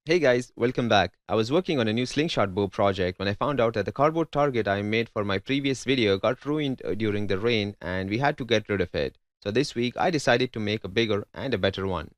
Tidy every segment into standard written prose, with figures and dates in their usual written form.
Hey guys, welcome back. I was working on a new slingshot bow project when I found out that the cardboard target I made for my previous video got ruined during the rain and we had to get rid of it. So this week I decided to make a bigger and a better one.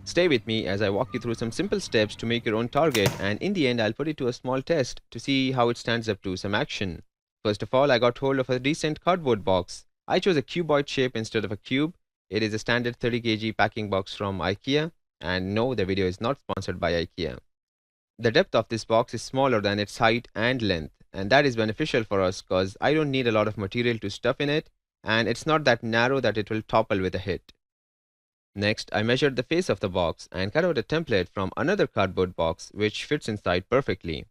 Stay with me as I walk you through some simple steps to make your own target, and in the end I'll put it to a small test to see how it stands up to some action. First of all, I got hold of a decent cardboard box. I chose a cuboid shape instead of a cube. It is a standard 30 kg packing box from IKEA, and no, the video is not sponsored by IKEA. The depth of this box is smaller than its height and length, and that is beneficial for us because I don't need a lot of material to stuff in it, and it's not that narrow that it will topple with a hit. Next, I measured the face of the box and cut out a template from another cardboard box which fits inside perfectly.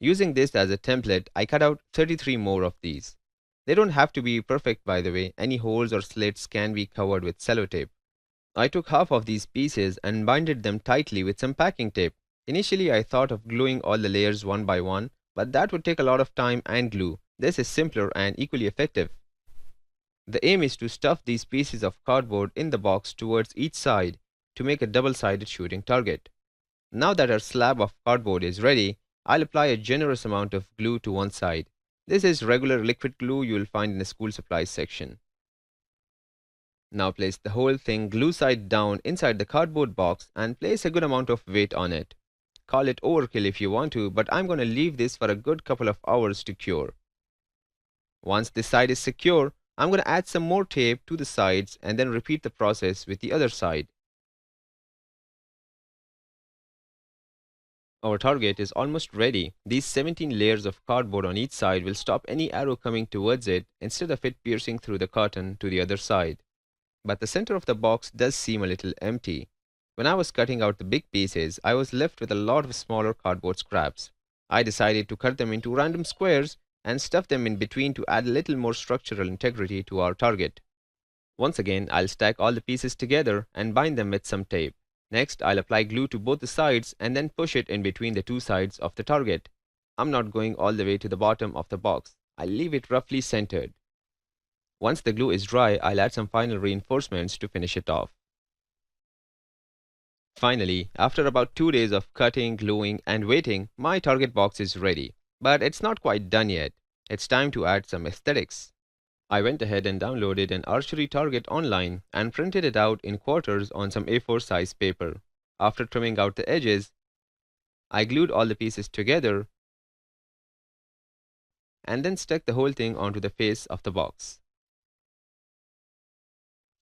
Using this as a template, I cut out 33 more of these. They don't have to be perfect, by the way. Any holes or slits can be covered with sellotape. I took half of these pieces and binded them tightly with some packing tape. Initially, I thought of gluing all the layers one by one, but that would take a lot of time and glue. This is simpler and equally effective. The aim is to stuff these pieces of cardboard in the box towards each side to make a double-sided shooting target. Now that our slab of cardboard is ready, I'll apply a generous amount of glue to one side. This is regular liquid glue you will find in the school supplies section. Now place the whole thing glue side down inside the cardboard box and place a good amount of weight on it. Call it overkill if you want to, but I'm going to leave this for a good couple of hours to cure. Once this side is secure, I'm going to add some more tape to the sides and then repeat the process with the other side. Our target is almost ready. These 17 layers of cardboard on each side will stop any arrow coming towards it instead of it piercing through the cotton to the other side. But the center of the box does seem a little empty. When I was cutting out the big pieces, I was left with a lot of smaller cardboard scraps. I decided to cut them into random squares and stuff them in between to add a little more structural integrity to our target. Once again, I'll stack all the pieces together and bind them with some tape. Next, I'll apply glue to both the sides and then push it in between the two sides of the target. I'm not going all the way to the bottom of the box. I'll leave it roughly centered. Once the glue is dry, I'll add some final reinforcements to finish it off. Finally, after about 2 days of cutting, gluing, and waiting, my target box is ready. But it's not quite done yet. It's time to add some aesthetics. I went ahead and downloaded an archery target online and printed it out in quarters on some A4 size paper. After trimming out the edges, I glued all the pieces together and then stuck the whole thing onto the face of the box.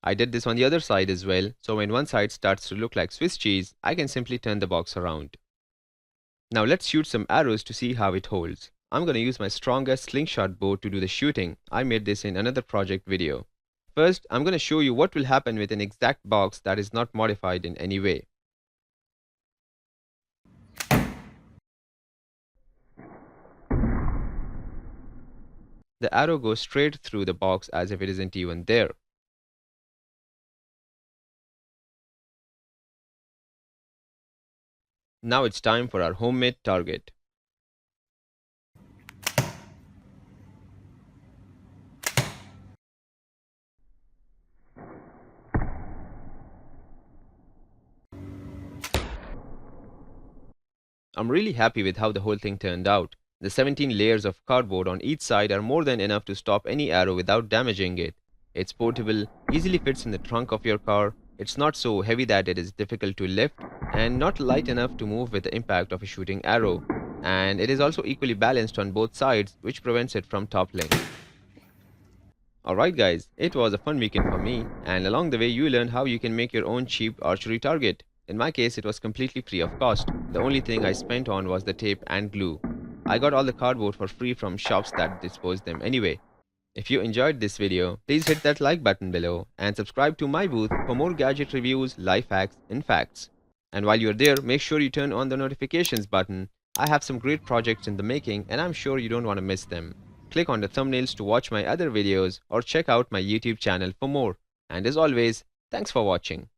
I did this on the other side as well, so when one side starts to look like Swiss cheese, I can simply turn the box around. Now let's shoot some arrows to see how it holds. I'm going to use my strongest slingshot bow to do the shooting. I made this in another project video. First, I'm going to show you what will happen with an exact box that is not modified in any way. The arrow goes straight through the box as if it isn't even there. Now it's time for our homemade target. I'm really happy with how the whole thing turned out. The 17 layers of cardboard on each side are more than enough to stop any arrow without damaging it. It's portable, easily fits in the trunk of your car, it's not so heavy that it is difficult to lift, and not light enough to move with the impact of a shooting arrow. And it is also equally balanced on both sides, which prevents it from toppling. Alright guys, it was a fun weekend for me, and along the way you learned how you can make your own cheap archery target. In my case, it was completely free of cost. The only thing I spent on was the tape and glue. I got all the cardboard for free from shops that dispose them anyway. If you enjoyed this video, please hit that like button below and subscribe to Miibooth for more gadget reviews, life hacks, and facts. And while you're there, make sure you turn on the notifications button. I have some great projects in the making and I'm sure you don't want to miss them. Click on the thumbnails to watch my other videos or check out my YouTube channel for more. And as always, thanks for watching.